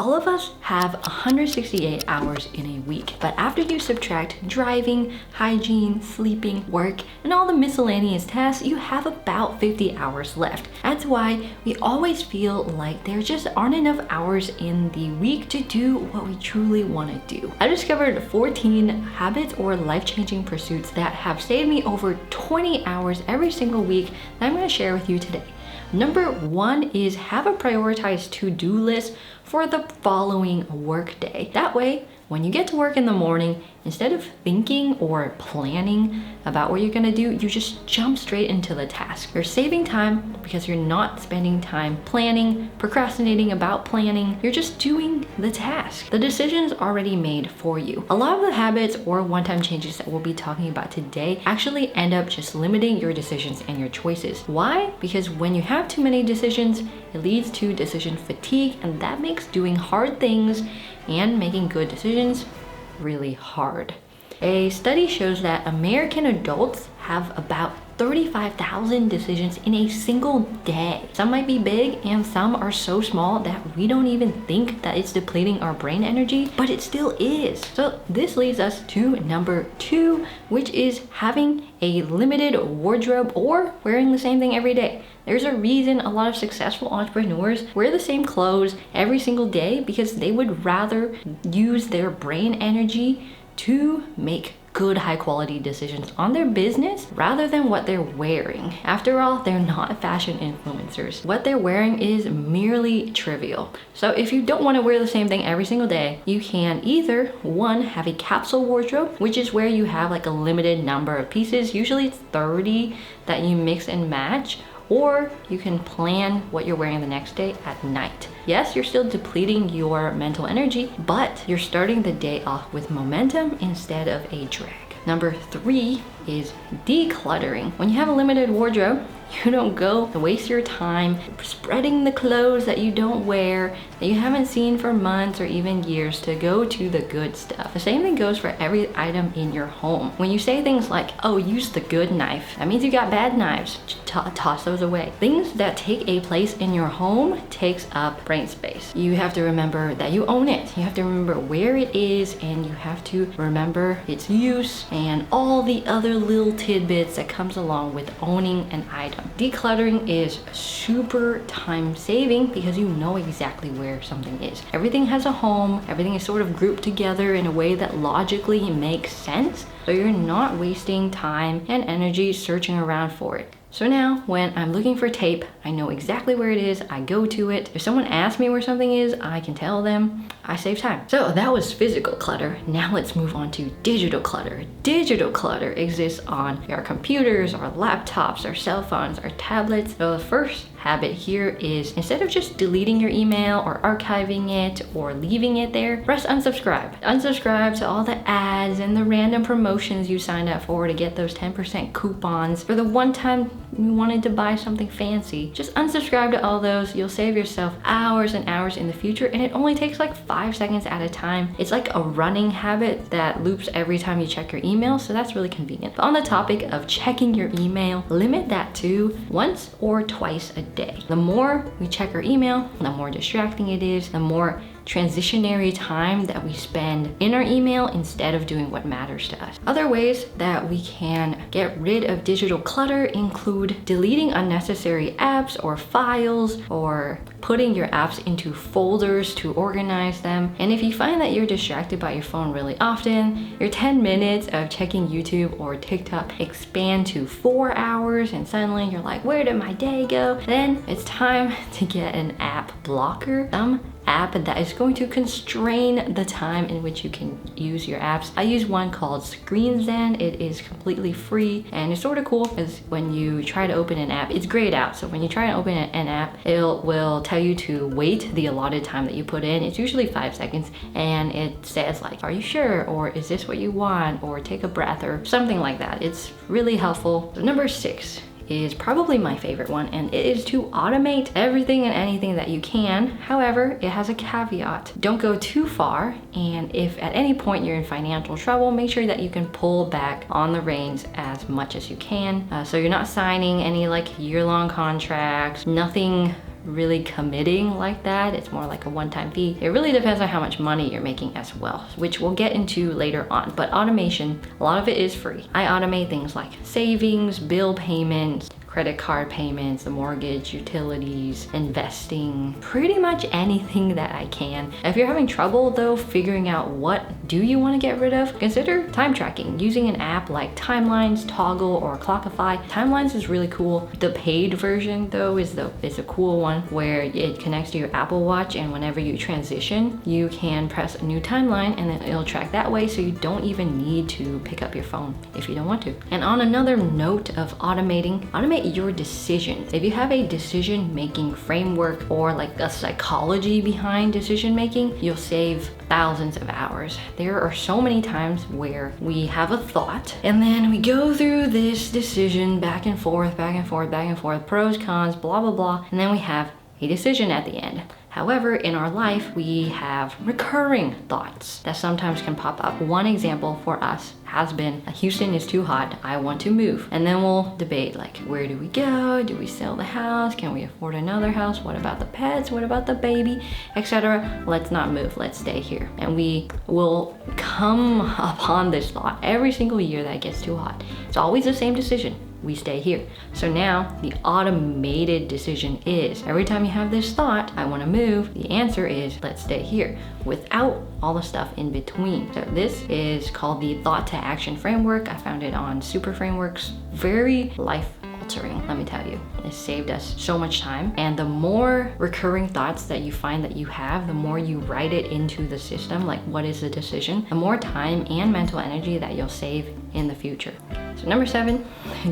All of us have 168 hours in a week, but after you subtract driving, hygiene, sleeping, work, and all the miscellaneous tasks, you have about 50 hours left. That's why we always feel like there just aren't enough hours in the week to do what we truly want to do. I discovered 14 habits or life-changing pursuits that have saved me over 20 hours every single week that I'm going to share with you today. Number 1 is have a prioritized to-do list for the following workday. That way, when you get to work in the morning, instead of thinking or planning about what you're gonna do, you just jump straight into the task. You're saving time because you're not spending time planning, procrastinating about planning. You're just doing the task. The decision's already made for you. A lot of the habits or one-time changes that we'll be talking about today actually end up just limiting your decisions and your choices. Why? Because when you have too many decisions, it leads to decision fatigue, and that makes doing hard things and making good decisions really hard. A study shows that American adults have about 35,000 decisions in a single day. Some might be big and some are so small that we don't even think that it's depleting our brain energy, but it still is. So this leads us to number 2, which is having a limited wardrobe or wearing the same thing every day. There's a reason a lot of successful entrepreneurs wear the same clothes every single day, because they would rather use their brain energy to make good high quality decisions on their business rather than what they're wearing. After all, they're not fashion influencers. What they're wearing is merely trivial. So if you don't want to wear the same thing every single day, you can either 1, have a capsule wardrobe, which is where you have like a limited number of pieces. Usually it's 30 that you mix and match. Or you can plan what you're wearing the next day at night. Yes, you're still depleting your mental energy, but you're starting the day off with momentum instead of a drag. Number 3 is decluttering. When you have a limited wardrobe, you don't go and waste your time spreading the clothes that you don't wear, that you haven't seen for months or even years, to go to the good stuff. The same thing goes for every item in your home. When you say things like, oh, use the good knife, that means you got bad knives. Toss those away. Things that take a place in your home takes up brain space. You have to remember that you own it. You have to remember where it is, and you have to remember its use and all the other little tidbits that comes along with owning an item. Decluttering is super time saving because you know exactly where something is. Everything has a home. Everything is sort of grouped together in a way that logically makes sense. So you're not wasting time and energy searching around for it. So now when I'm looking for tape, I know exactly where it is. I go to it. If someone asks me where something is, I can tell them. I save time. So that was physical clutter. Now let's move on to digital clutter. Digital clutter exists on our computers, our laptops, our cell phones, our tablets. So the first habit here is, instead of just deleting your email or archiving it or leaving it there, press unsubscribe. Unsubscribe to all the ads and the random promotions you signed up for to get those 10% coupons for the one time you wanted to buy something fancy. Just unsubscribe to all those. You'll save yourself hours and hours in the future, and it only takes like 5 seconds at a time. It's like a running habit that loops every time you check your email, so that's really convenient. But on the topic of checking your email, limit that to once or twice a day. The more we check our email, the more distracting it is, the more transitionary time that we spend in our email instead of doing what matters to us. Other ways that we can get rid of digital clutter include deleting unnecessary apps or files, or putting your apps into folders to organize them. And if you find that you're distracted by your phone really often, your 10 minutes of checking YouTube or TikTok expand to 4 hours, and suddenly you're like, where did my day go? Then it's time to get an app blocker. Some app that is going to constrain the time in which you can use your apps. I use one called ScreenZen. It is completely free, and it's sort of cool because when you try to open an app, it's grayed out. So when you try to open an app, it will tell you to wait the allotted time that you put in. It's usually 5 seconds, and it says like, are you sure? Or is this what you want? Or take a breath, or something like that. It's really helpful. So number 6 is probably my favorite one, and it is to automate everything and anything that you can. However, it has a caveat. Don't go too far, and if at any point you're in financial trouble, make sure that you can pull back on the reins as much as you can. So you're not signing any like year-long contracts, nothing really committing like that. It's more like a one-time fee. It really depends on how much money you're making as well, which we'll get into later on. But automation, a lot of it is free. I automate things like savings, bill payments, credit card payments, the mortgage, utilities, investing, pretty much anything that I can. If you're having trouble though figuring out what do you want to get rid of, consider time tracking using an app like Timelines, Toggl, or Clockify. Timelines is really cool. The paid version though is a cool one where it connects to your Apple Watch, and whenever you transition, you can press a new timeline and then it'll track that way, so you don't even need to pick up your phone if you don't want to. And on another note of automate your decisions. If you have a decision-making framework or like a psychology behind decision-making, you'll save thousands of hours. There are so many times where we have a thought and then we go through this decision back and forth, pros, cons, blah, blah, blah, and then we have a decision at the end. However, in our life, we have recurring thoughts that sometimes can pop up. One example for us has been, Houston is too hot, I want to move. And then we'll debate like, where do we go? Do we sell the house? Can we afford another house? What about the pets? What about the baby? Etc. Let's not move, let's stay here. And we will come upon this thought every single year that it gets too hot. It's always the same decision. We stay here. So now the automated decision is, every time you have this thought, I want to move, the answer is, let's stay here, without all the stuff in between. So this is called the thought to action framework. I found it on Super Frameworks. Very life altering, let me tell you. It saved us so much time. And the more recurring thoughts that you find that you have, the more you write it into the system, like what is the decision, the more time and mental energy that you'll save in the future. So number 7,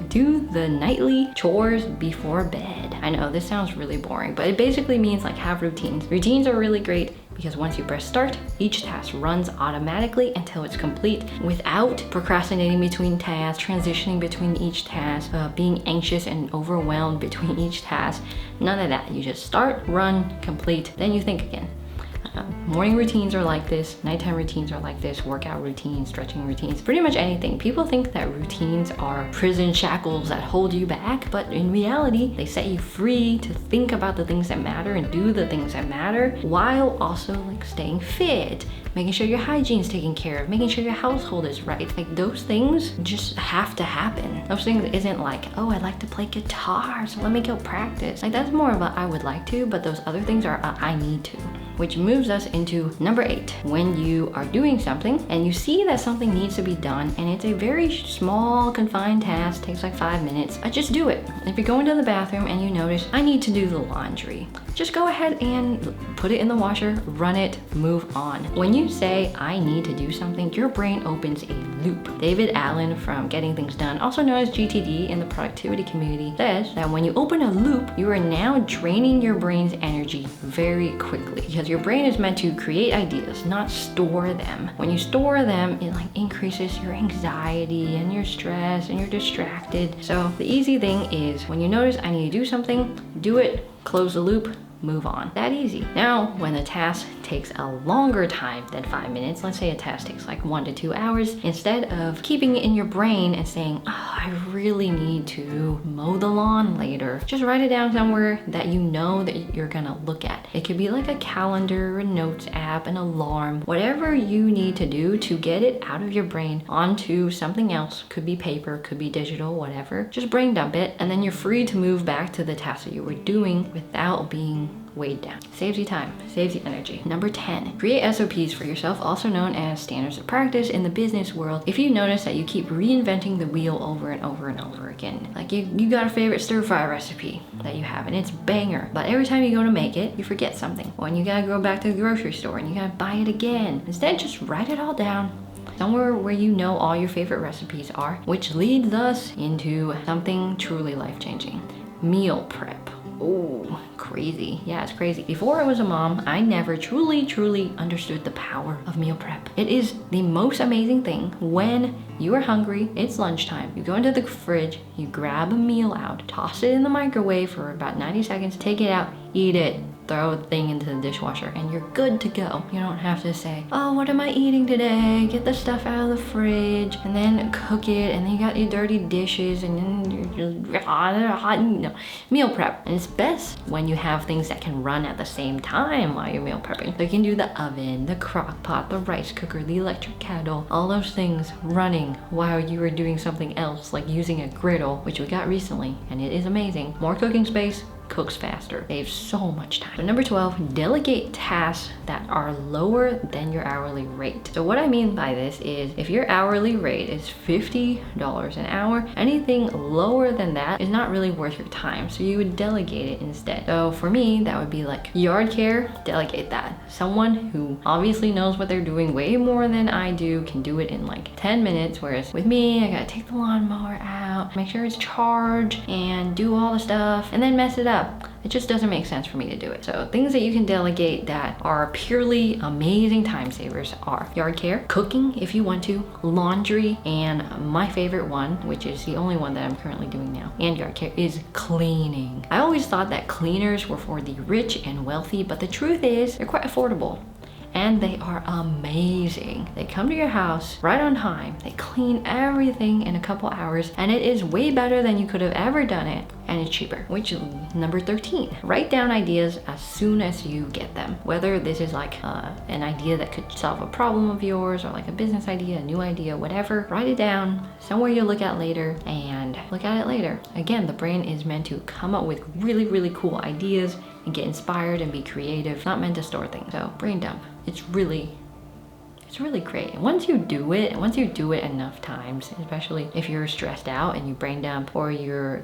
do the nightly chores before bed. I know this sounds really boring, but it basically means like have routines. Routines are really great because once you press start, each task runs automatically until it's complete without procrastinating between tasks, transitioning between each task, being anxious and overwhelmed between each task. None of that. You just start, run, complete, then you think again. Morning routines are like this, nighttime routines are like this, workout routines, stretching routines, pretty much anything. People think that routines are prison shackles that hold you back, but in reality, they set you free to think about the things that matter and do the things that matter, while also like staying fit, making sure your hygiene's taken care of, making sure your household is right. Like those things just have to happen. Those things isn't like, oh, I'd like to play guitar, so let me go practice. Like that's more of a I would like to, but those other things are I need to. Which moves us into number 8. When you are doing something and you see that something needs to be done and it's a very small confined task, takes like 5 minutes, just do it. If you're going to the bathroom and you notice, I need to do the laundry, just go ahead and put it in the washer, run it, move on. When you say, I need to do something, your brain opens a loop. David Allen from Getting Things Done, also known as GTD in the productivity community, says that when you open a loop, you are now draining your brain's energy very quickly, because your brain is meant to create ideas, not store them. When you store them, it like increases your anxiety and your stress and you're distracted. So the easy thing is when you notice I need to do something, do it, close the loop, move on. That easy. Now, when the task takes a longer time than 5 minutes, let's say a task takes like 1 to 2 hours, instead of keeping it in your brain and saying, oh, I really need to mow the lawn later, just write it down somewhere that you know that you're gonna look at. It could be like a calendar, a notes app, an alarm, whatever you need to do to get it out of your brain onto something else. Could be paper, could be digital, whatever. Just brain dump it, and then you're free to move back to the task that you were doing without being weighed down. Saves you time, saves you energy. Number 10, create SOPs for yourself, also known as standards of practice in the business world. If you notice that you keep reinventing the wheel over and over and over again, like you got a favorite stir-fry recipe that you have and it's banger, but every time you go to make it, you forget something. When you gotta go back to the grocery store and you gotta buy it again. Instead, just write it all down somewhere where you know all your favorite recipes are, which leads us into something truly life-changing. Meal prep. Oh, crazy. Yeah, it's crazy. Before I was a mom, I never truly understood the power of meal prep. It is the most amazing thing when you are hungry, it's lunchtime, you go into the fridge, you grab a meal out, toss it in the microwave for about 90 seconds, take it out, eat it. throw a thing into the dishwasher and you're good to go. You don't have to say, oh, what am I eating today? Get the stuff out of the fridge and then cook it, and then you got your dirty dishes, and then you're just meal prep. And it's best when you have things that can run at the same time while you're meal prepping. So you can do the oven, the crock pot, the rice cooker, the electric kettle, all those things running while you are doing something else, like using a griddle, which we got recently, and it is amazing. More cooking space, cooks faster, saves so much time. So number 12, delegate tasks that are lower than your hourly rate. So what I mean by this is if your hourly rate is $50 an hour, anything lower than that is not really worth your time. So you would delegate it instead. So for me, that would be like yard care, delegate that. Someone who obviously knows what they're doing way more than I do can do it in like 10 minutes. Whereas with me, I gotta take the lawnmower out, make sure it's charged, and do all the stuff, and then mess it up. It just doesn't make sense for me to do it. So things that you can delegate that are purely amazing time savers are yard care, cooking if you want to, laundry, and my favorite one, which is the only one that I'm currently doing now, and yard care, is cleaning. I always thought that cleaners were for the rich and wealthy, but the truth is they're quite affordable. And they are amazing. They come to your house right on time. They clean everything in a couple hours, and it is way better than you could have ever done it, and it's cheaper. Which is number 13. Write down ideas as soon as you get them. Whether this is like an idea that could solve a problem of yours, or like a business idea, a new idea, whatever. Write it down somewhere you'll look at later, and look at it later. Again, the brain is meant to come up with really, really cool ideas and get inspired and be creative, not meant to store things. So brain dump. It's really great. Once you do it enough times, especially if you're stressed out and you brain dump, or you're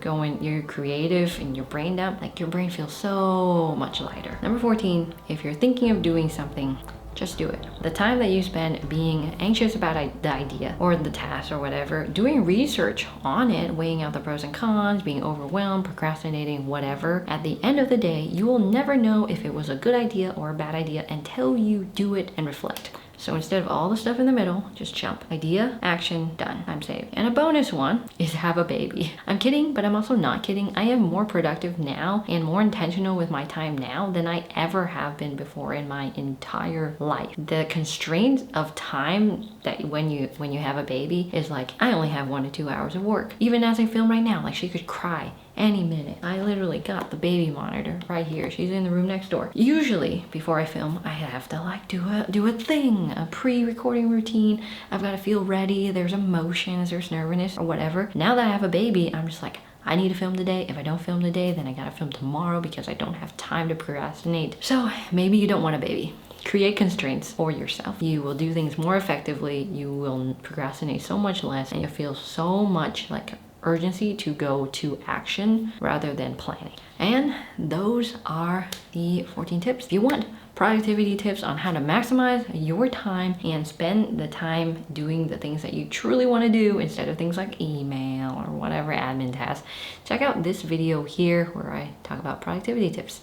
creative and you brain dump, like your brain feels so much lighter. Number 14, if you're thinking of doing something, just do it. The time that you spend being anxious about the idea or the task or whatever, doing research on it, weighing out the pros and cons, being overwhelmed, procrastinating, whatever, at the end of the day, you will never know if it was a good idea or a bad idea until you do it and reflect. So instead of all the stuff in the middle, just jump. Idea, action, done. Time saved. And a bonus one is have a baby. I'm kidding, but I'm also not kidding. I am more productive now and more intentional with my time now than I ever have been before in my entire life. The constraints of time that when you have a baby is like, I only have 1 to 2 hours of work. Even as I film right now, like she could cry any minute. I literally got the baby monitor right here. She's in the room next door. Usually before I film, I have to like do a thing, a pre-recording routine. I've got to feel ready. There's emotions, there's nervousness or whatever. Now that I have a baby, I'm just like, I need to film today. If I don't film today, then I gotta film tomorrow because I don't have time to procrastinate. So maybe you don't want a baby. Create constraints for yourself. You will do things more effectively. You will procrastinate so much less, and you'll feel so much like urgency to go to action rather than planning. And those are the 14 tips. If you want productivity tips on how to maximize your time and spend the time doing the things that you truly want to do instead of things like email or whatever admin tasks, check out this video here where I talk about productivity tips.